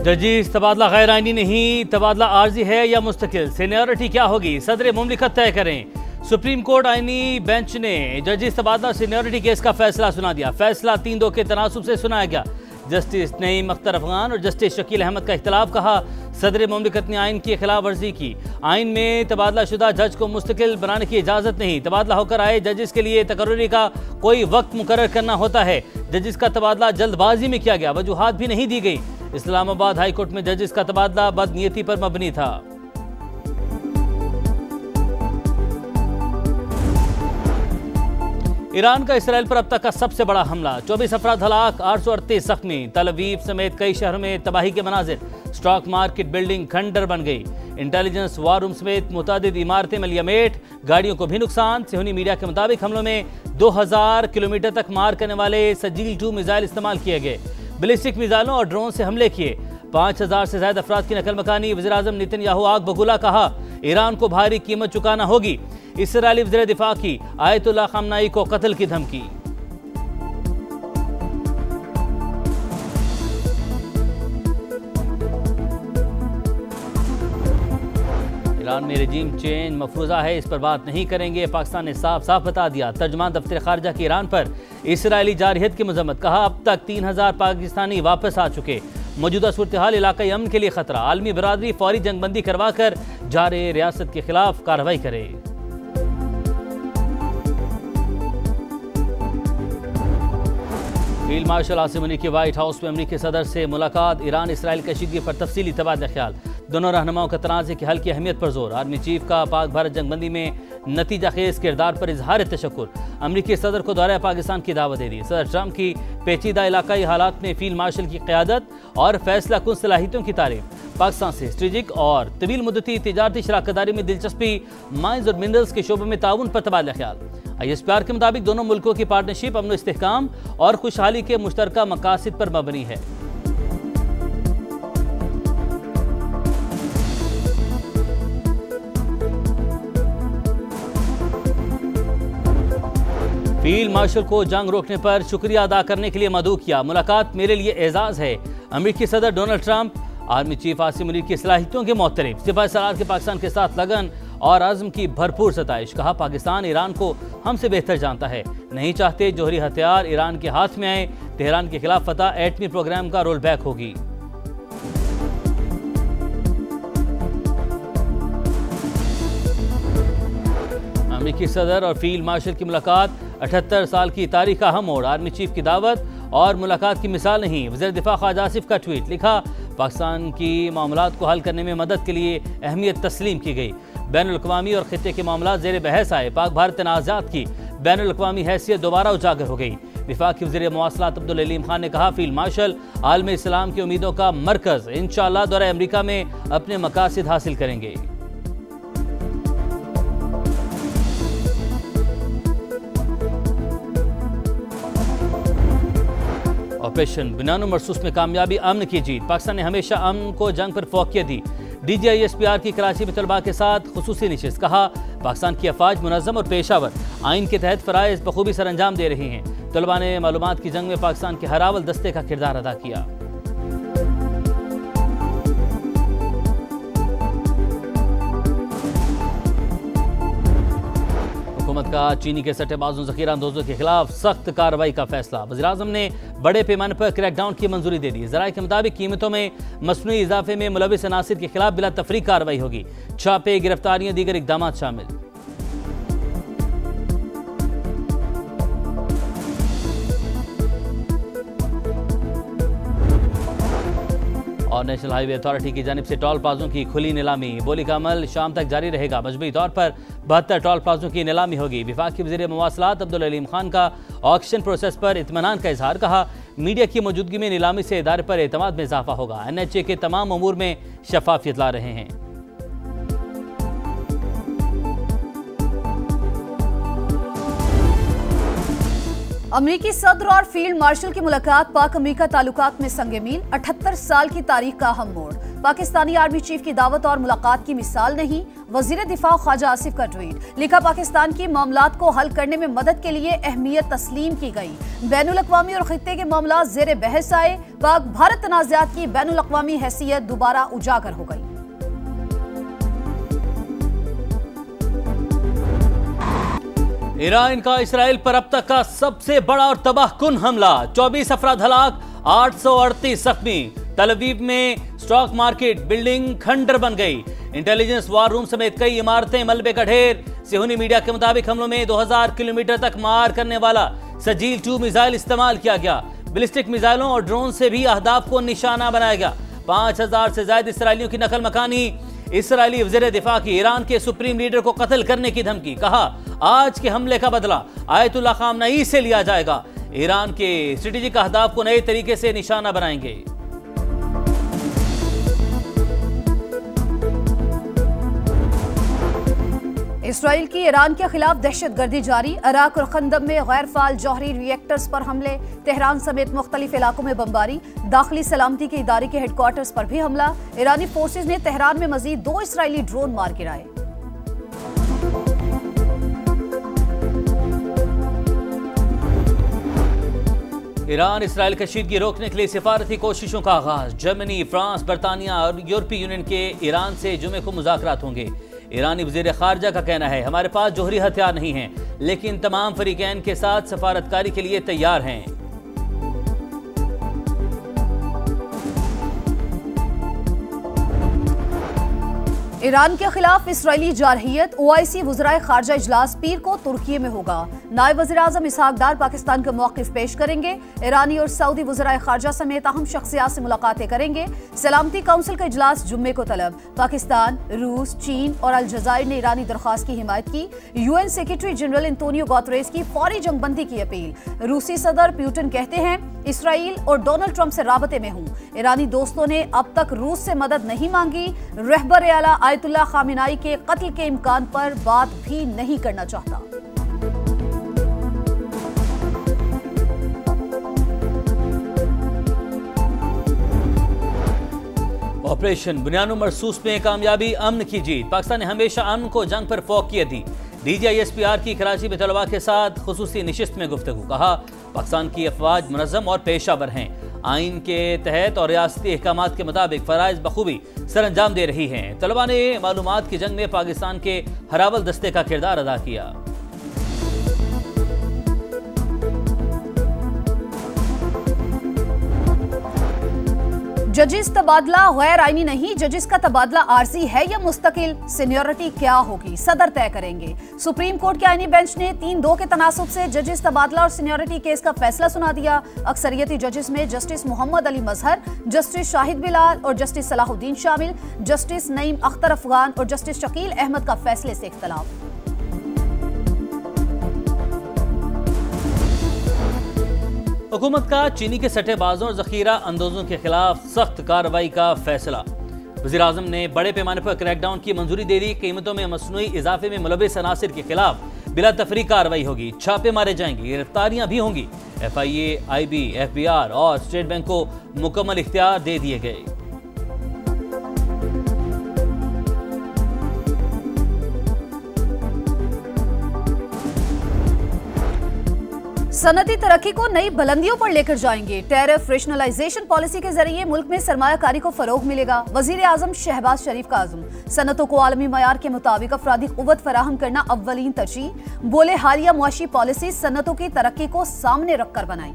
जजीज तबादला गैर आईनी नहीं, तबादला आर्जी है या मुस्तकिल, सीनियरिटी क्या होगी, सदर मुमलिकत तय करें। सुप्रीम कोर्ट आईनी बेंच ने जजीज तबादला सीनियरिटी केस का फैसला सुना दिया। फैसला 3-2 के तनासुब से सुनाया गया। जस्टिस नईम अख्तर अफगान और जस्टिस शकील अहमद का इख्तिलाफ, कहा सदर मुमलिकत ने आइन की खिलाफ वर्जी की। आइन में तबादला शुदा जज को मुस्तकिल बनाने की इजाज़त नहीं। तबादला होकर आए जजिस के लिए तकर्री का कोई वक्त मुकर्रर करना होता है। जजिस का तबादला जल्दबाजी में किया गया, वजूहात भी नहीं दी गई। इस्लामाबाद हाई कोर्ट में जजिस का तबादला बदनीयती पर मबनी था। ईरान का इसराइल पर अब तक का सबसे बड़ा हमला, 24 अफराद हलाक, 838 जख्मी। तल अवीव समेत कई शहरों में तबाही के मनाजिर। स्टॉक मार्केट बिल्डिंग खंडर बन गई। इंटेलिजेंस वार रूम समेत मुतादिद इमारतें मलियामेट, गाड़ियों को भी नुकसान। सेहूनी मीडिया के मुताबिक हमलों में 2000 किलोमीटर तक मार करने वाले सजील-2 मिसाइल इस्तेमाल किए गए। बैलिस्टिक मिसाइलों और ड्रोन से हमले किए। 5000 से ज्यादा अफराद की नकल मकानी। वज़ीर आज़म नेतन्याहू आग बगुला, कहा ईरान को भारी कीमत चुकाना होगी। इसराइली वज़ीर दिफा की आयतुल्लाह खामनाई को कत्ल की धमकी। ईरान में रजीम चेंज मफरूज़ा है, इस पर बात नहीं करेंगे, पाकिस्तान ने साफ साफ बता दिया। तर्जमान दफ्तर खारजा की ईरान पर इसराइली जारहियत की मजम्मत, कहा अब तक 3000 पाकिस्तानी वापस आ चुके। मौजूदा सूरत हाल इलाकाई अमन के लिए खतरा। आलमी बरादरी फौरी जंगबंदी करवा कर जारे रियासत के खिलाफ कार्रवाई करे। फील्ड मार्शल आसिम मुनीर की व्हाइट हाउस में अमरीकी सदर से मुलाकात। ईरान इसराइल कशीदगी पर तफसीली तबादला ख्याल। दोनों रहनुमाओं का तनाज़े के हल की अहमियत पर जोर। आर्मी चीफ का पाक भारत जंगबंदी में नतीजा खेज किरदार पर इजहार तशक्कुर। अमरीकी सदर को दौरे पाकिस्तान की दावत दे दी। सदर ट्रंप की पेचीदा इलाकाई हालात में फील्ड मार्शल की क़यादत और फैसला कुन सलाहियतों की तारीफ। पाकिस्तान से स्ट्रेटेजिक और तवील मुद्दती तिजारती शराकतदारी में दिलचस्पी। माइंस और मिनरल्स के शोबे में ताउन पर तबादला ख्याल। ISPR के मुताबिक दोनों मुल्कों की पार्टनरशिप अमन इस्तेहकाम और खुशहाली के मुश्तरका मकासद पर मबनी है। फील्ड मार्शल को जंग रोकने पर शुक्रिया अदा करने के लिए मदऊ किया। मुलाकात मेरे लिए एजाज है। अमेरिकी सदर Donald Trump army chief Asim Munir की सलाहियतों के मोहतरफ। सिपाही सलार के पाकिस्तान के साथ लगन और आज़म की भरपूर सताइश। कहा पाकिस्तान ईरान को हमसे बेहतर जानता है, नहीं चाहते जोहरी हथियार ईरान के हाथ में आए। तेहरान के खिलाफ फतह एटमी प्रोग्राम का रोल बैक होगी। अमेरिकी सदर और फील्ड मार्शल की मुलाकात 78 साल की तारीख का अहम मोड़। आर्मी चीफ की दावत और मुलाकात की मिसाल नहीं। वज़ीर दिफा ख्वाजा आसिफ का ट्वीट, लिखा पाकिस्तान की मामलात को हल करने में मदद के लिए अहमियत तस्लीम की गई। बैनुल-अक़वामी और खित्ते के मामलात ज़ेर बहस आए। पाक भारत तनाज़ात की बैनुल-अक़वामी हैसियत दोबारा उजागर हो गई। विफाक की वज़ीर मवासलात अब्दुल अलीम खान ने कहा फील्ड मार्शल आलम इस्लाम की उम्मीदों का मरकज़, इंशाअल्लाह दौरे अमरीका में अपने मकासद हासिल करेंगे। ऑपरेशन बिनानो मरसूस में कामयाबी, अमन की जीत। पाकिस्तान ने हमेशा अमन को जंग पर फौकियत दी। DGISPR की कराची में तलबा के साथ खुसूसी नशिस्त, कहा पाकिस्तान की अफवाज मुनज़्ज़म और पेशावर आइन के तहत फ़राइज़ बखूबी सर अंजाम दे रही हैं। तलबा ने मालूमात की जंग में पाकिस्तान के हरावल दस्ते का किरदार अदा किया। हुकूमत का चीनी के सट्टेबाजों ज़ख़ीरा अंदोज़ों के खिलाफ सख्त कार्रवाई का फैसला। वज़ीर आज़म ने बड़े पैमाने पर क्रैकडाउन की मंजूरी दे दी। ज़राए के मुताबिक कीमतों में मसनूई इजाफे में मुलविस अनासिर के खिलाफ बिला तफरीक कार्रवाई होगी। छापे, गिरफ्तारियां, दीगर इक़दाम शामिल। और नेशनल हाईवे अथॉरिटी की जानिब से टोल प्लाजों की खुली नीलामी। बोली का अमल शाम तक जारी रहेगा। मजबूरी तौर पर 72 टोल प्लाजों की नीलामी होगी। विफाक के वज़ीर मवासलात अब्दुल अलीम खान का ऑक्शन प्रोसेस पर इत्मीनान का इजहार, कहा मीडिया की मौजूदगी में नीलामी से इदारे पर एतमाद में इजाफा होगा। NHA के तमाम अमूर में शफाफियत ला रहे हैं। अमरीकी सदर और फील्ड मार्शल की मुलाकात पाक अमरीका ताल्लुकात में संग मील। 78 साल की तारीख का अहम मोड़। पाकिस्तानी आर्मी चीफ की दावत और मुलाकात की मिसाल नहीं। वजीर दिफा ख्वाजा आसिफ का ट्वीट, लिखा पाकिस्तान की मामलात को हल करने में मदद के लिए अहमियत तस्लीम की गई। बैनुल अक़वामी और खित्ते के मामला जेर बहस आए। पाक भारत तनाज़ात की बैनुल अक़वामी हैसियत दोबारा उजागर हो गई। ईरान का इसराइल पर अब तक का सबसे बड़ा और तबाहकुन हमला, 24 अफराद हलाक, 838 जख्मी। तल अवीव में स्टॉक मार्केट बिल्डिंग खंडर बन गई। इंटेलिजेंस वार रूम समेत कई इमारतें मलबे का ढेर। सेहूनी मीडिया के मुताबिक हमलों में 2000 किलोमीटर तक मार करने वाला सजील 2 मिसाइल इस्तेमाल किया गया। बैलिस्टिक मिसाइलों और ड्रोन से भी अहदाफ को निशाना बनाया गया। 5000 से ज्यादा इसराइलियों की नकल मकानी। इसराइली वज़ीर दिफा की ईरान के सुप्रीम लीडर को कत्ल करने की धमकी, कहा आज के हमले का बदला आयतुल्लाह खामनई से लिया जाएगा। ईरान के स्ट्रेटेजिक अहदाफ को नए तरीके से निशाना बनाएंगे। इसराइल की ईरान के खिलाफ दहशतगर्दी जारी। इराक और खंदम में गैर फाल जौहरी रिएक्टर्स पर हमले। तेहरान समेत मुख्तलिफ इलाकों में बमबारी। दाखिली सलामती के इदारे के हेडक्वार्टर्स पर भी हमला। ईरानी फोर्सेज ने तेहरान में मजीद 2 इसराइली ड्रोन मार गिराए। ईरान इसराइल कशीदगी रोकने के लिए सिफारती कोशिशों का आगाज। जर्मनी, फ्रांस, बरतानिया और यूरोपीय यूनियन के ईरान से जुमे को मुज़ाकरात होंगे। ईरानी वज़ीर ख़ारजा का कहना है हमारे पास जौहरी हथियार नहीं हैं, लेकिन तमाम फरीकैन के साथ सफारतकारी के लिए तैयार हैं। ईरान के खिलाफ इसराइली जारहियत। ओआईसी वज़राए खारजा इजलास पीर को तुर्की में होगा। नायब वज़ीर आज़म इसहाक डार पाकिस्तान का मौक़िफ़ पेश करेंगे। ईरानी और सऊदी वज़राए खारजा समेत अहम शख्सियात से मुलाकातें करेंगे। सलामती काउंसिल का इजलास जुम्मे को तलब। पाकिस्तान, रूस, चीन और अलजज़ायर ने ईरानी दरख्वास्त की हिमायत की। UN secretary general Antonio Guterres की फौरी जंगबंदी की अपील। रूसी सदर पुतिन कहते हैं इसराइल और डोनाल्ड ट्रंप से राबते में हूं। ईरानी दोस्तों ने अब तक रूस से मदद नहीं मांगी। रहबर आला आयतुल्लाह खामनई के कत्ल के इम्कान पर बात भी नहीं करना चाहता। ऑपरेशन बुनियानो मरसूस में कामयाबी, अमन की जीत। पाकिस्तान ने हमेशा अमन को जंग पर फौकियत दी। DGISPR की कराची में तलबा के साथ खुसूसी निशिस्त में गुफ्तगू, कहा पाकिस्तान की अफवाज मुनज़्ज़म और पेशावर हैं, आइन के तहत और रियासती अहकामात के मुताबिक फ़राइज़ बखूबी सर अंजाम दे रही हैं। तलबा ने मालूमात की जंग में पाकिस्तान के हरावल दस्ते का किरदार अदा किया। जजिस तबादला गैर आईनी नहीं, जजिस का तबादला आर्जी है या मुस्तकिल, सीनियरिटी क्या होगी सदर तय करेंगे। सुप्रीम कोर्ट के आईनी बेंच ने 3-2 के तनासुब से जजिस तबादला और सीनियरिटी केस का फैसला सुना दिया। अक्सरियती जजिस में जस्टिस मोहम्मद अली मजहर, जस्टिस शाहिद बिलाल और जस्टिस सलाहुद्दीन शामिल। जस्टिस नईम अख्तर अफगान और जस्टिस शकील अहमद का फैसले से इख्तलाफ। हुकूमत का चीनी के सट्टेबाजों और जखीरा अंदोजों के खिलाफ सख्त कार्रवाई का फैसला। वज़ीर आज़म ने बड़े पैमाने पर क्रैकडाउन की मंजूरी दे दी। कीमतों में मसनूई इजाफे में मुलव्विस अनासिर के खिलाफ बिला तफरीक कार्रवाई होगी। छापे मारे जाएंगे, गिरफ्तारियां भी होंगी। FIA, IB, FBR और स्टेट बैंक को मुकम्मल इख्तियार दे दिए गए। सनती तरक्की को नई बुलंदियों पर लेकर जाएंगे। टैरिफ रेशनलाइजेशन पॉलिसी के जरिए मुल्क में सरमायाकारी को फरोग मिलेगा। वजीर आजम शहबाज शरीफ का आज़म, सनतों को आलमी मयार के मुताबिक अफरादी कुव्वत फराहम करना अव्वलीन तरजीह। बोले हालिया मुआशी पॉलिसी सनतों की तरक्की को सामने रखकर बनाई।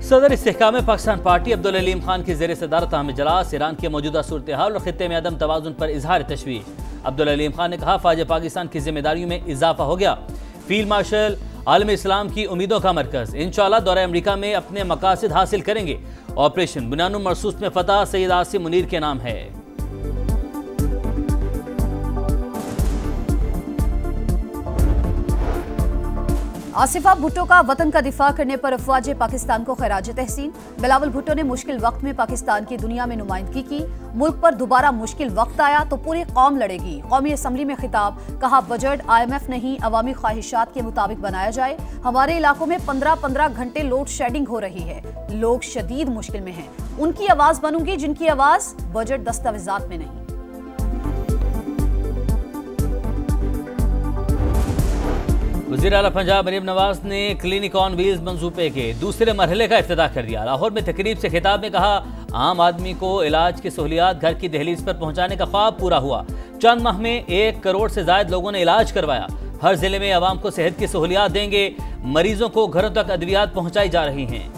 सदर इस्तेहकाम पाकिस्तान पार्टी अब्दुल अलीम खान की ज़ेर सदारत अहम इजलास। ईरान के मौजूदा सूरत हाल और खित्ते में अदम तवाज़ुन पर इजहार तशवीश। अब्दुल अलीम खान ने कहा फ़ौज पाकिस्तान की जिम्मेदारियों में इजाफा हो गया। फील्ड मार्शल आलम इस्लाम की उम्मीदों का मरकज़, इंशाअल्लाह दौरे अमरीका में अपने मकासद हासिल करेंगे। ऑपरेशन बुनियानो मरसूस में फतह सैयद आसिम मुनीर के नाम है। आसिफा भुट्टो का वतन का दिफा करने पर अफवाज पाकिस्तान को खराज तहसीन। बिलावल भुट्टो ने मुश्किल वक्त में पाकिस्तान की दुनिया में नुमाइंदगी की। मुल्क पर दोबारा मुश्किल वक्त आया तो पूरी कौम लड़ेगी। कौमी असम्बली में खिताब, कहा बजट IMF नहीं अवामी ख्वाहिशात के मुताबिक बनाया जाए। हमारे इलाकों में 15-15 घंटे लोड शेडिंग हो रही है। लोग शदीद मुश्किल में हैं। उनकी आवाज बनूंगी जिनकी आवाज बजट दस्तावेजात में नहीं। वज़ीर आला पंजाब मरीम नवाज ने क्लिनिक ऑन व्हील्स मंसूबे के दूसरे मरहले का इफ्तिताह कर दिया। लाहौर में तकरीब से खिताब में कहा, आम आदमी को इलाज की सहूलियात घर की दहलीज पर पहुंचाने का ख्वाब पूरा हुआ। चंद माह में 1 करोड़ से ज्यादा लोगों ने इलाज करवाया। हर जिले में आवाम को सेहत की सहूलियात देंगे। मरीजों को घरों तक अद्वियात पहुंचाई जा रही हैं।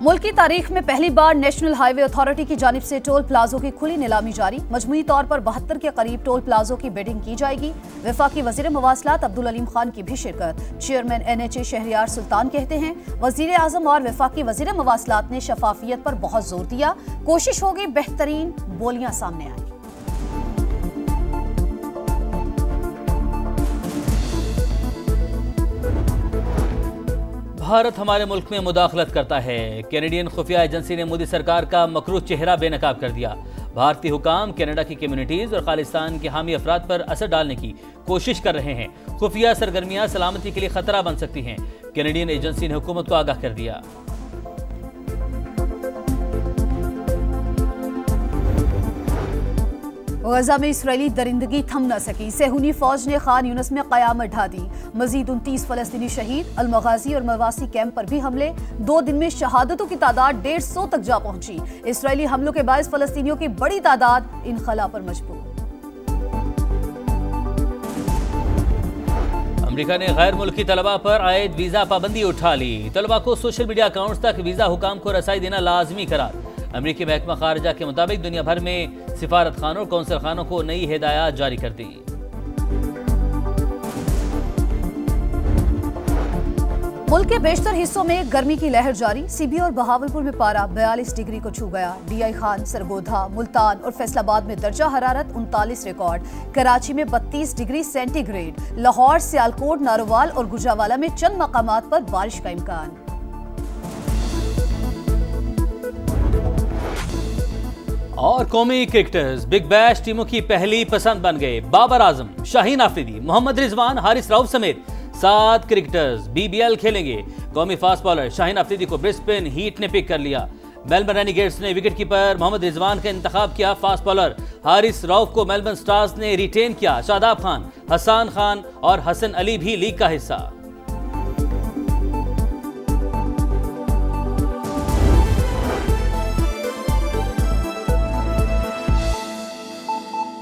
मुल्क की तारीख में पहली बार नेशनल हाईवे अथॉरिटी की जानिब से टोल प्लाजों की खुली नीलामी जारी। मजमूई तौर पर 72 के करीब टोल प्लाजों की बिडिंग की जाएगी। वफाकी वजीर मवासलात अब्दुल अलीम खान की भी शिरकत। चेयरमैन NHA शहरियार सुल्तान कहते हैं, वजीर आजम और वफाकी वजीर मवासलात ने शफाफियत पर बहुत जोर दिया। कोशिश होगी बेहतरीन बोलियां सामने आए। भारत हमारे मुल्क में मुदाखलत करता है। कैनेडियन खुफिया एजेंसी ने मोदी सरकार का मकरूह चेहरा बेनकाब कर दिया। भारतीय हुकाम कनाडा की कम्युनिटीज और खालिस्तान के हामी अफराद पर असर डालने की कोशिश कर रहे हैं। खुफिया सरगर्मियां सलामती के लिए खतरा बन सकती हैं। कैनेडियन एजेंसी ने हुकूमत को आगाह कर दिया। गजा में इसराइली दरिंदगी थम न सकी। सेहूनी फौज ने खान यूनिस में कयामत ढा दी। मजीद 29 फलस्तीनी शहीद। अलमगाजी और मवासी कैंप पर भी हमले। 2 दिन में शहादतों की तादाद 150 तक जा पहुंची। इसराइली हमलों के बायस फलस्तीनियों की बड़ी तादाद इनखला पर मजबूर। अमेरिका ने गैर मुल्की तलबा पर आयद वीजा पाबंदी उठा ली। तलबा को सोशल मीडिया अकाउंट्स तक वीजा हुकाम को रसाई देना लाजमी करार। अमेरिकी महकमा खारजा के मुताबिक दुनिया भर में सिफारत खानों और कौंसल खानों को नई हिदायत जारी कर दी। मुल्क के बेशतर हिस्सों में गर्मी की लहर जारी। सीबी और बहावलपुर में पारा 42 डिग्री को छू गया। DI खान, सरगोधा, मुल्तान और फैसलाबाद में दर्जा हरारत 39 रिकॉर्ड। कराची में 32 डिग्री सेंटीग्रेड। लाहौर, सियालकोट, नारोवाल और गुजरावाला में चंद मकामात पर बारिश का इम्कान। और कौमी क्रिकेटर्स बिग बैश टीमों की पहली पसंद बन गए। बाबर आजम, शाहीन आफरीदी, मोहम्मद रिजवान, हारिस रऊफ समेत 7 क्रिकेटर्स BBL खेलेंगे। कौमी फास्ट बॉलर शाहीन आफरीदी को ब्रिस्बेन हीट ने पिक कर लिया। मेलबर्न रेनिगेट्स ने विकेट कीपर मोहम्मद रिजवान का इंतखाब किया। फास्ट बॉलर हारिस रऊफ को मेलबर्न स्टार्स ने रिटेन किया। शादाब खान, हसन खान और हसन अली भी लीग का हिस्सा।